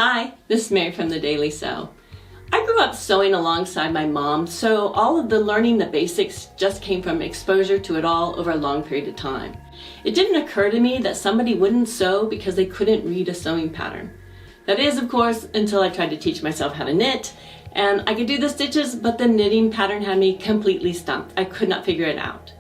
Hi, this is Mary from the Daily Sew. I grew up sewing alongside my mom, so all of the learning the basics just came from exposure to it all over a long period of time. It didn't occur to me that somebody wouldn't sew because they couldn't read a sewing pattern. That is, of course, until I tried to teach myself how to knit, and I could do the stitches, but the knitting pattern had me completely stumped. I could not figure it out.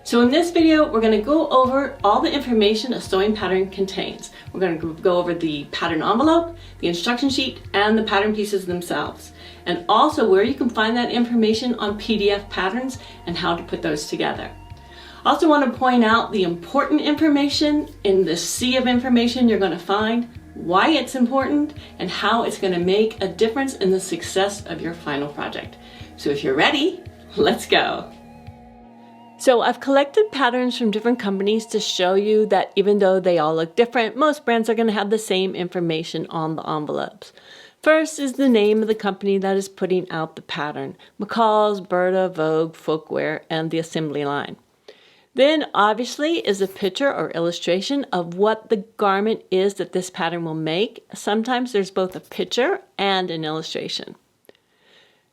So in this video, we're going to go over all the information a sewing pattern contains. We're going to go over the pattern envelope, the instruction sheet, and the pattern pieces themselves. And also where you can find that information on PDF patterns and how to put those together. I also want to point out the important information in the sea of information you're going to find, why it's important, and how it's going to make a difference in the success of your final project. So if you're ready, let's go. So I've collected patterns from different companies to show you that even though they all look different, most brands are going to have the same information on the envelopes. First is the name of the company that is putting out the pattern: McCall's, Berta, Vogue, Folkwear, and the assembly line. Then obviously is a picture or illustration of what the garment is that this pattern will make. Sometimes there's both a picture and an illustration.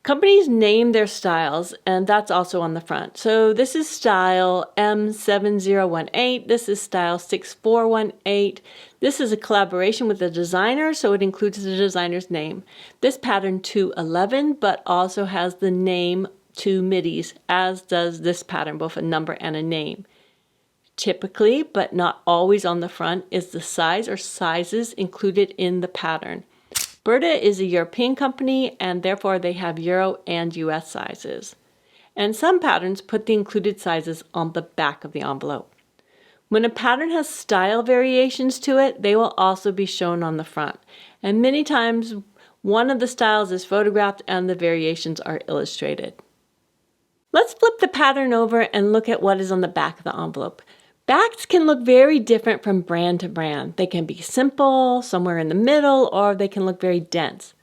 Companies name their styles, and that's also on the front. So this is style M7018, this is style 6418. This is a collaboration with the designer, so it includes the designer's name. This pattern 211, but also has the name 2 middies, as does this pattern, both a number and a name. Typically, but not always on the front, is the size or sizes included in the pattern. Berta is a European company, and therefore they have Euro and US sizes. And some patterns put the included sizes on the back of the envelope. When a pattern has style variations to it, they will also be shown on the front. And many times, one of the styles is photographed and the variations are illustrated. Let's flip the pattern over and look at what is on the back of the envelope. Backs can look very different from brand to brand. They can be simple, somewhere in the middle, or they can look very dense.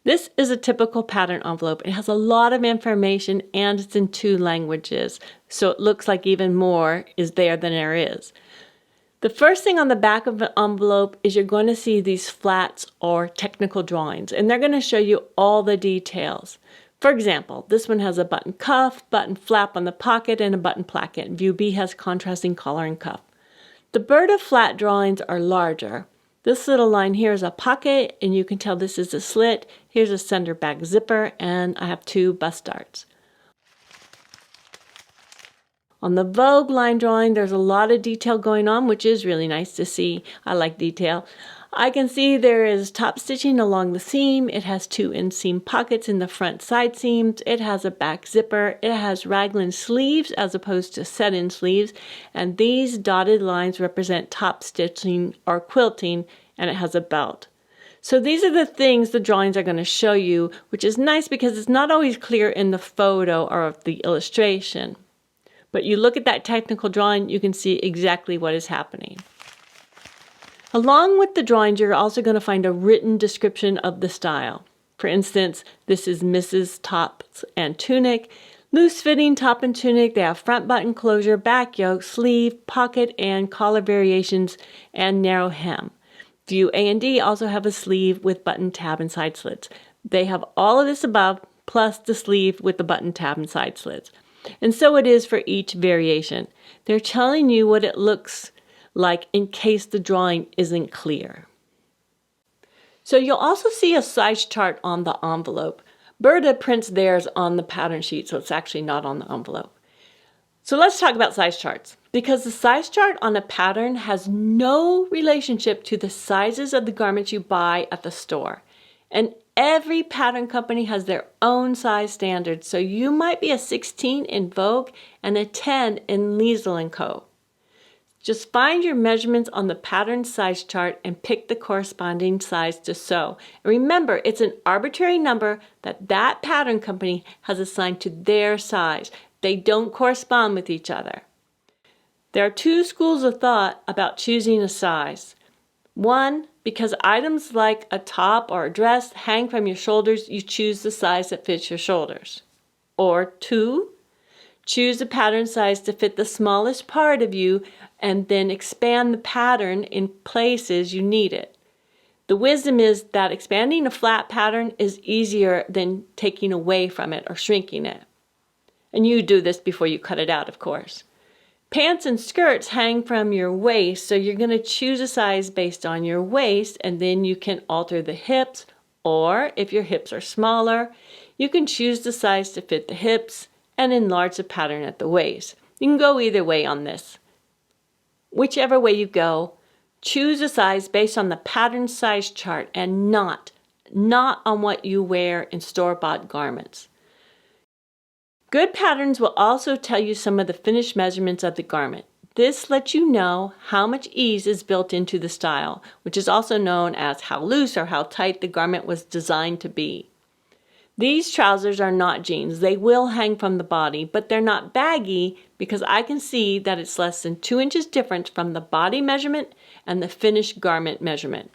This is a typical pattern envelope. It has a lot of information and it's in 2 languages, so it looks like even more is there than there is. The first thing on the back of the envelope is you're going to see these flats or technical drawings, and they're going to show you all the details. For example, this one has a button cuff, button flap on the pocket, and a button placket. View B has contrasting collar and cuff. The Berta flat drawings are larger. This little line here is a pocket, and you can tell this is a slit. Here's a center back zipper, and I have 2 bust darts. On the Vogue line drawing, there's a lot of detail going on, which is really nice to see. I like detail. I can see there is top stitching along the seam. It has 2 inseam pockets in the front side seams. It has a back zipper. It has raglan sleeves as opposed to set-in sleeves. And these dotted lines represent top stitching or quilting, and it has a belt. So these are the things the drawings are going to show you, which is nice because it's not always clear in the photo or the illustration. But you look at that technical drawing, you can see exactly what is happening. Along with the drawings, you're also going to find a written description of the style. For instance, this is Mrs. Tops and Tunic. Loose-fitting top and tunic. They have front button closure, back yoke, sleeve, pocket, and collar variations, and narrow hem. View A and D also have a sleeve with button tab and side slits. They have all of this above, plus the sleeve with the button tab and side slits. And so it is for each variation. They're telling you what it looks like in case the drawing isn't clear. So you'll also see a size chart on the envelope. Berta prints theirs on the pattern sheet, so it's actually not on the envelope. So let's talk about size charts. Because the size chart on a pattern has no relationship to the sizes of the garments you buy at the store. And every pattern company has their own size standards, so you might be a 16 in Vogue and a 10 in Liesl & Co. Just find your measurements on the pattern size chart and pick the corresponding size to sew. And remember, it's an arbitrary number that that pattern company has assigned to their size. They don't correspond with each other. There are 2 schools of thought about choosing a size. 1, because items like a top or a dress hang from your shoulders, you choose the size that fits your shoulders. Or 2, choose a pattern size to fit the smallest part of you and then expand the pattern in places you need it. The wisdom is that expanding a flat pattern is easier than taking away from it or shrinking it. And you do this before you cut it out, of course. Pants and skirts hang from your waist, so you're going to choose a size based on your waist, and then you can alter the hips, or if your hips are smaller, you can choose the size to fit the hips and enlarge the pattern at the waist. You can go either way on this. Whichever way you go, choose a size based on the pattern size chart and not on what you wear in store-bought garments. Good patterns will also tell you some of the finished measurements of the garment. This lets you know how much ease is built into the style, which is also known as how loose or how tight the garment was designed to be. These trousers are not jeans. They will hang from the body, but they're not baggy because I can see that it's less than 2 inches difference from the body measurement and the finished garment measurement.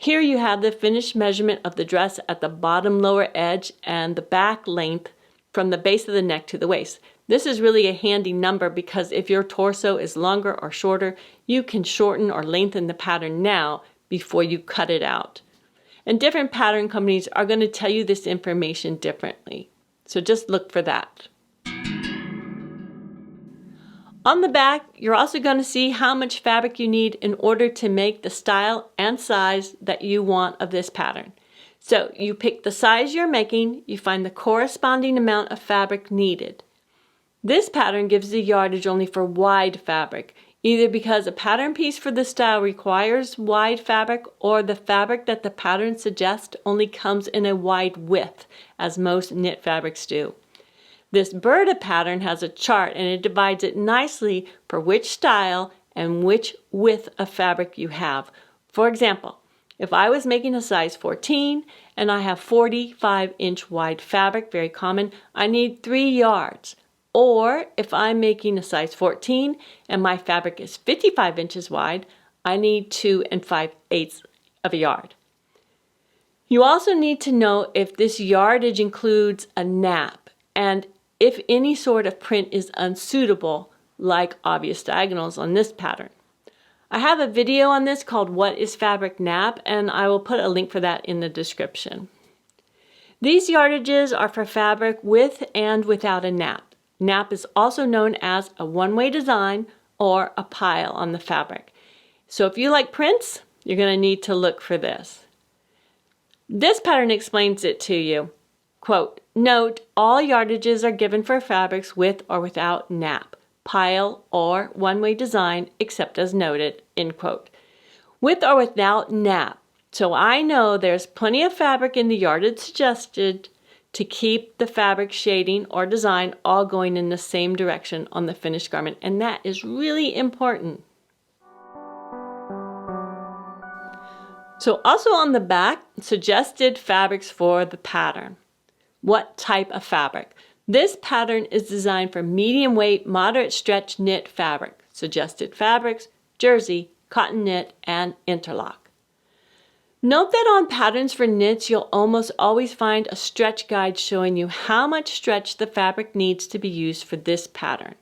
Here you have the finished measurement of the dress at the bottom lower edge and the back length from the base of the neck to the waist. This is really a handy number because if your torso is longer or shorter, you can shorten or lengthen the pattern now before you cut it out. And different pattern companies are going to tell you this information differently. So just look for that. On the back, you're also going to see how much fabric you need in order to make the style and size that you want of this pattern. So you pick the size you're making, you find the corresponding amount of fabric needed. This pattern gives the yardage only for wide fabric, either because a pattern piece for the style requires wide fabric or the fabric that the pattern suggests only comes in a wide width, as most knit fabrics do. This Burda pattern has a chart and it divides it nicely for which style and which width of fabric you have. For example, if I was making a size 14 and I have 45-inch wide fabric, very common, I need 3 yards. Or if I'm making a size 14 and my fabric is 55 inches wide, I need 2 5/8 of a yard. You also need to know if this yardage includes a nap and if any sort of print is unsuitable, like obvious diagonals on this pattern. I have a video on this called What is Fabric Nap, and I will put a link for that in the description. These yardages are for fabric with and without a nap. Nap is also known as a one-way design or a pile on the fabric. So if you like prints, you're going to need to look for this. This pattern explains it to you. Quote, note, all yardages are given for fabrics with or without nap, pile, or one-way design, except as noted, end quote. With or without nap. So I know there's plenty of fabric in the yardage suggested to keep the fabric shading or design all going in the same direction on the finished garment, and that is really important. So also on the back, suggested fabrics for the pattern. What type of fabric? This pattern is designed for medium weight, moderate stretch knit fabric. Suggested fabrics, jersey, cotton knit, and interlock. Note that on patterns for knits, you'll almost always find a stretch guide showing you how much stretch the fabric needs to be used for this pattern.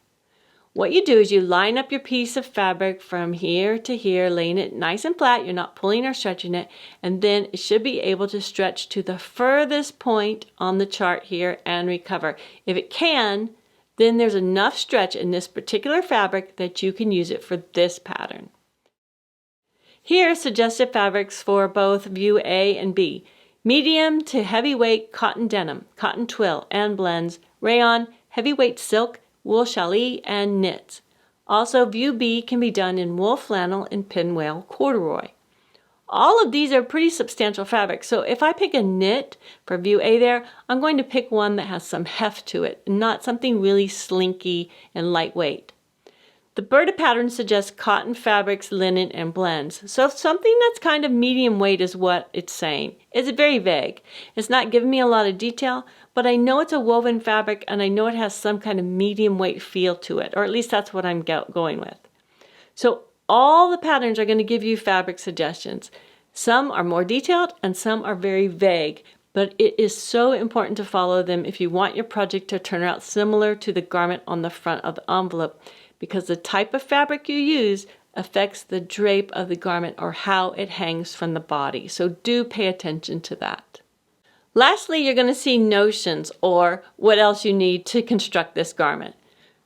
What you do is you line up your piece of fabric from here to here, laying it nice and flat. You're not pulling or stretching it. And then it should be able to stretch to the furthest point on the chart here and recover. If it can, then there's enough stretch in this particular fabric that you can use it for this pattern. Here are suggested fabrics for both view A and B. Medium to heavyweight cotton denim, cotton twill and blends, rayon, heavyweight silk, wool challis, and knits. Also, view B can be done in wool flannel and pinwheel corduroy. All of these are pretty substantial fabrics, so if I pick a knit for view A there, I'm going to pick one that has some heft to it, not something really slinky and lightweight. The Burda pattern suggests cotton fabrics, linen, and blends. So something that's kind of medium weight is what it's saying. It's very vague. It's not giving me a lot of detail, but I know it's a woven fabric and I know it has some kind of medium weight feel to it, or at least that's what I'm going with. So all the patterns are going to give you fabric suggestions. Some are more detailed and some are very vague, but it is so important to follow them if you want your project to turn out similar to the garment on the front of the envelope, because the type of fabric you use affects the drape of the garment or how it hangs from the body. So do pay attention to that. Lastly, you're going to see notions, or what else you need to construct this garment.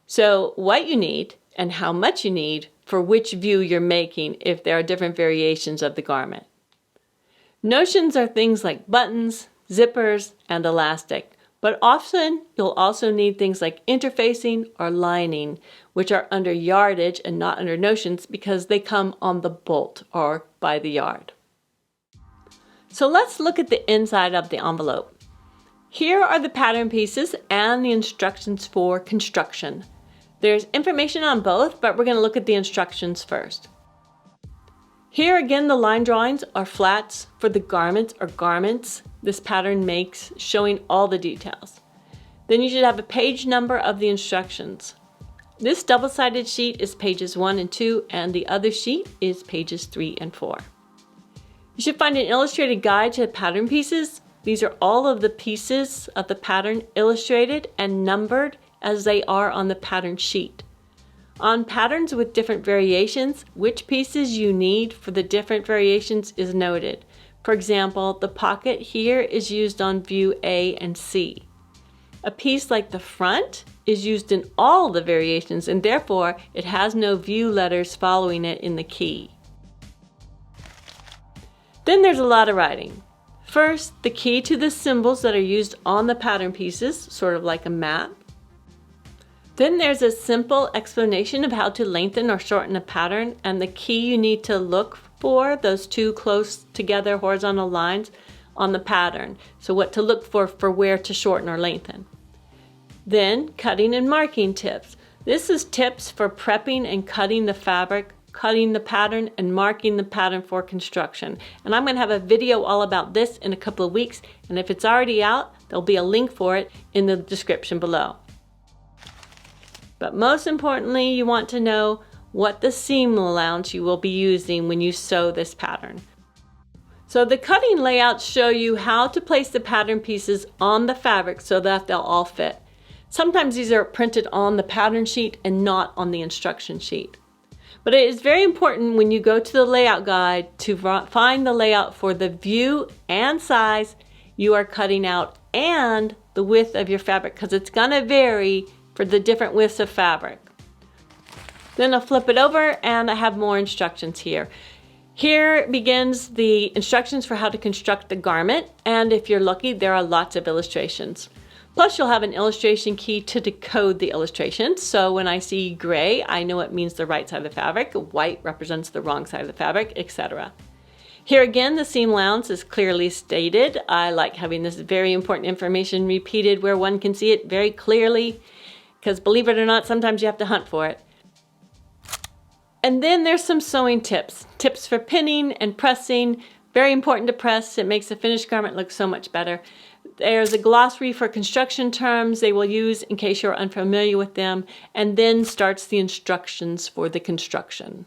So what you need and how much you need for which view you're making if there are different variations of the garment. Notions are things like buttons, zippers, and elastic, but often you'll also need things like interfacing or lining, which are under yardage and not under notions because they come on the bolt or by the yard. So let's look at the inside of the envelope. Here are the pattern pieces and the instructions for construction. There's information on both, but we're going to look at the instructions first. Here again, the line drawings are flats for the garments or garments this pattern makes, showing all the details. Then you should have a page number of the instructions. This double-sided sheet is pages 1 and 2, and the other sheet is pages 3 and 4. You should find an illustrated guide to the pattern pieces. These are all of the pieces of the pattern illustrated and numbered as they are on the pattern sheet. On patterns with different variations, which pieces you need for the different variations is noted. For example, the pocket here is used on view A and C. A piece like the front is used in all the variations, and therefore it has no view letters following it in the key. Then there's a lot of writing. First, the key to the symbols that are used on the pattern pieces, sort of like a map. Then there's a simple explanation of how to lengthen or shorten a pattern, and the key you need to look for, those two close together horizontal lines on the pattern. So what to look for where to shorten or lengthen. Then cutting and marking tips. This is tips for prepping and cutting the fabric, cutting the pattern, and marking the pattern for construction. And I'm going to have a video all about this in a couple of weeks, and if it's already out, there'll be a link for it in the description below. But most importantly, you want to know what the seam allowance you will be using when you sew this pattern. So the cutting layouts show you how to place the pattern pieces on the fabric so that they'll all fit. Sometimes these are printed on the pattern sheet and not on the instruction sheet. But it is very important when you go to the layout guide to find the layout for the view and size you are cutting out and the width of your fabric, because it's going to vary for the different widths of fabric. Then I'll flip it over and I have more instructions here. Here begins the instructions for how to construct the garment, and if you're lucky, there are lots of illustrations. Plus you'll have an illustration key to decode the illustrations. So when I see gray, I know it means the right side of the fabric, white represents the wrong side of the fabric, etc. Here again, the seam allowance is clearly stated. I like having this very important information repeated where one can see it very clearly, because believe it or not, sometimes you have to hunt for it. And then there's some sewing tips. Tips for pinning and pressing. Very important to press. It makes the finished garment look so much better. There's a glossary for construction terms they will use in case you're unfamiliar with them. And then starts the instructions for the construction.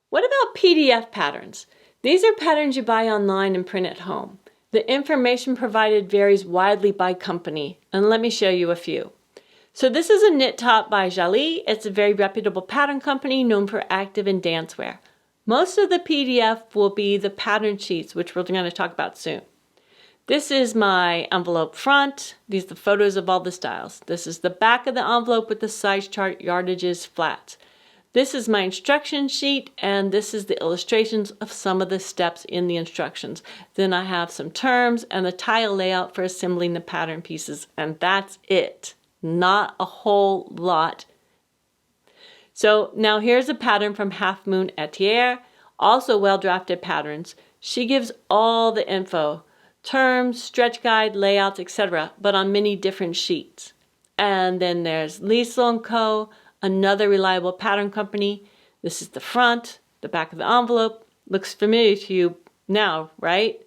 What about PDF patterns? These are patterns you buy online and print at home. The information provided varies widely by company. And let me show you a few. So this is a knit top by Jolie. It's a very reputable pattern company known for active and dancewear. Most of the PDF will be the pattern sheets, which we're going to talk about soon. This is my envelope front. These are the photos of all the styles. This is the back of the envelope with the size chart, yardages, flats. This is my instruction sheet, and this is the illustrations of some of the steps in the instructions. Then I have some terms and the tile layout for assembling the pattern pieces, and that's it. Not a whole lot. So now here's a pattern from Half Moon Etier, also well-drafted patterns. She gives all the info, terms, stretch guide, layouts, etc., but on many different sheets. And then there's Liesl & Co., another reliable pattern company. This is the front, the back of the envelope. Looks familiar to you now, right?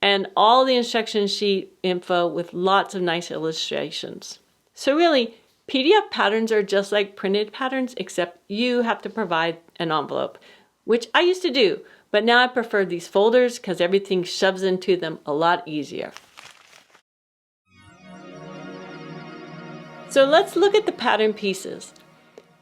And all the instruction sheet info with lots of nice illustrations. So really, PDF patterns are just like printed patterns, except you have to provide an envelope, which I used to do, but now I prefer these folders because everything shoves into them a lot easier. So let's look at the pattern pieces.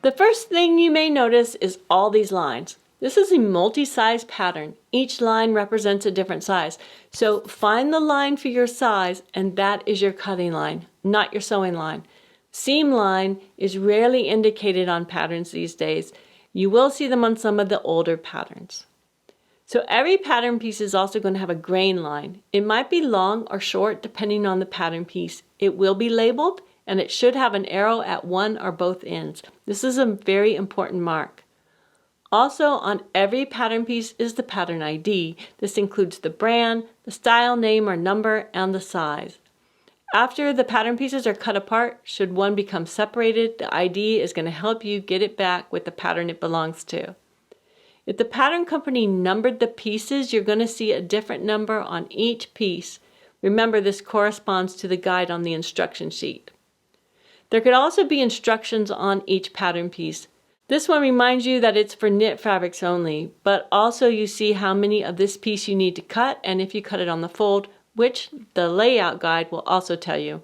The first thing you may notice is all these lines. This is a multi-size pattern. Each line represents a different size. So find the line for your size, and that is your cutting line, not your sewing line. Seam line is rarely indicated on patterns these days. You will see them on some of the older patterns. So every pattern piece is also going to have a grain line. It might be long or short depending on the pattern piece. It will be labeled, and it should have an arrow at one or both ends. This is a very important mark. Also on every pattern piece is the pattern ID. This includes the brand, the style name or number, and the size. After the pattern pieces are cut apart, should one become separated, the ID is going to help you get it back with the pattern it belongs to. If the pattern company numbered the pieces, you're going to see a different number on each piece. Remember, this corresponds to the guide on the instruction sheet. There could also be instructions on each pattern piece. This one reminds you that it's for knit fabrics only, but also you see how many of this piece you need to cut, and if you cut it on the fold, which the layout guide will also tell you.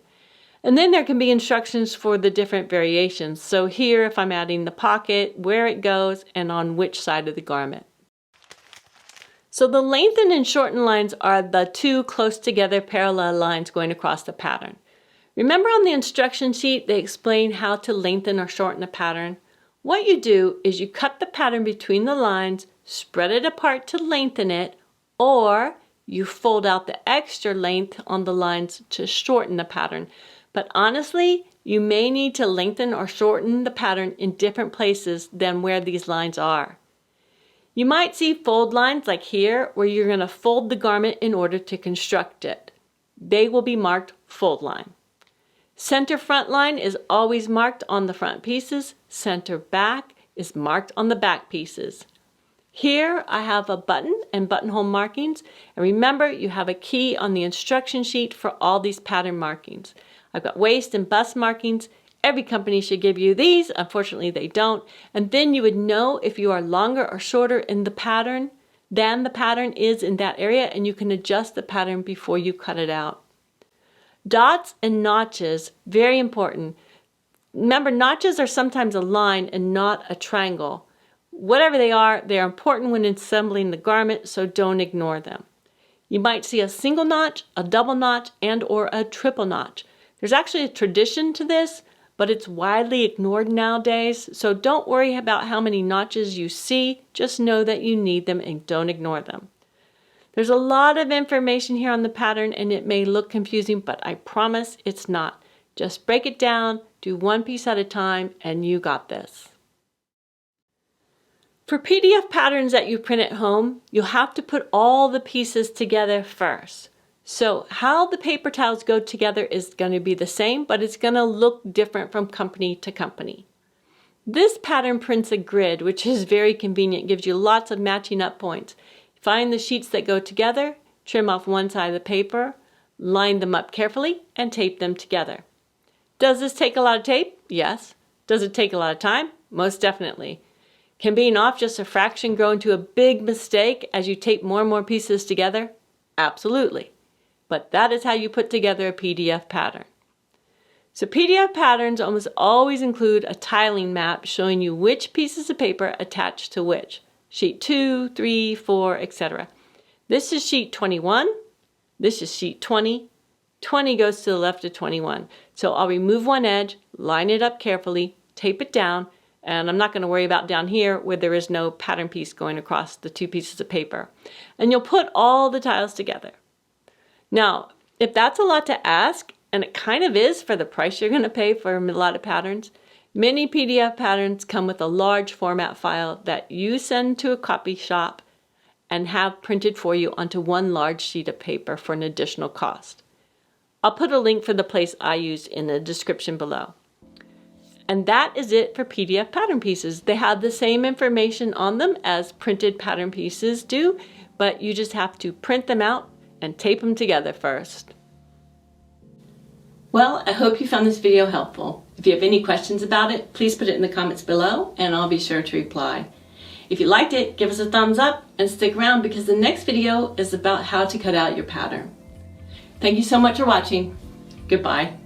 And then there can be instructions for the different variations. So here, if I'm adding the pocket, where it goes, and on which side of the garment. So the lengthen and shorten lines are the two close together parallel lines going across the pattern. Remember on the instruction sheet, they explain how to lengthen or shorten a pattern. What you do is you cut the pattern between the lines, spread it apart to lengthen it, or you fold out the extra length on the lines to shorten the pattern. But honestly, you may need to lengthen or shorten the pattern in different places than where these lines are. You might see fold lines like here, where you're going to fold the garment in order to construct it. They will be marked fold line. Center front line is always marked on the front pieces. Center back is marked on the back pieces. Here I have a button and buttonhole markings, and remember you have a key on the instruction sheet for all these pattern markings. I've got waist and bust markings. Every company should give you these. Unfortunately they don't. And then you would know if you are longer or shorter in the pattern than the pattern is in that area, and you can adjust the pattern before you cut it out. Dots and notches, very important. Remember, notches are sometimes a line and not a triangle. Whatever they are important when assembling the garment, so don't ignore them. You might see a single notch, a double notch, and or a triple notch. There's actually a tradition to this, but it's widely ignored nowadays, so don't worry about how many notches you see, just know that you need them and don't ignore them. There's a lot of information here on the pattern and it may look confusing, but I promise it's not. Just break it down, do one piece at a time, and you got this. For PDF patterns that you print at home, you'll have to put all the pieces together first. So how the paper towels go together is going to be the same, but it's going to look different from company to company. This pattern prints a grid, which is very convenient, gives you lots of matching up points. Find the sheets that go together, trim off one side of the paper, line them up carefully, and tape them together. Does this take a lot of tape? Yes. Does it take a lot of time? Most definitely. Can being off just a fraction grow into a big mistake as you tape more and more pieces together? Absolutely. But that is how you put together a PDF pattern. So PDF patterns almost always include a tiling map showing you which pieces of paper attach to which. Sheet 2, 3, 4, etc. This is sheet 21. This is sheet 20. 20 goes to the left of 21. So I'll remove one edge, line it up carefully, tape it down, and I'm not going to worry about down here where there is no pattern piece going across the two pieces of paper. And you'll put all the tiles together. Now, if that's a lot to ask, and it kind of is for the price you're going to pay for a lot of patterns, many PDF patterns come with a large format file that you send to a copy shop and have printed for you onto one large sheet of paper for an additional cost. I'll put a link for the place I used in the description below. And that is it for PDF pattern pieces. They have the same information on them as printed pattern pieces do, but you just have to print them out and tape them together first. Well, I hope you found this video helpful. If you have any questions about it, please put it in the comments below and I'll be sure to reply. If you liked it, give us a thumbs up and stick around because the next video is about how to cut out your pattern. Thank you so much for watching. Goodbye.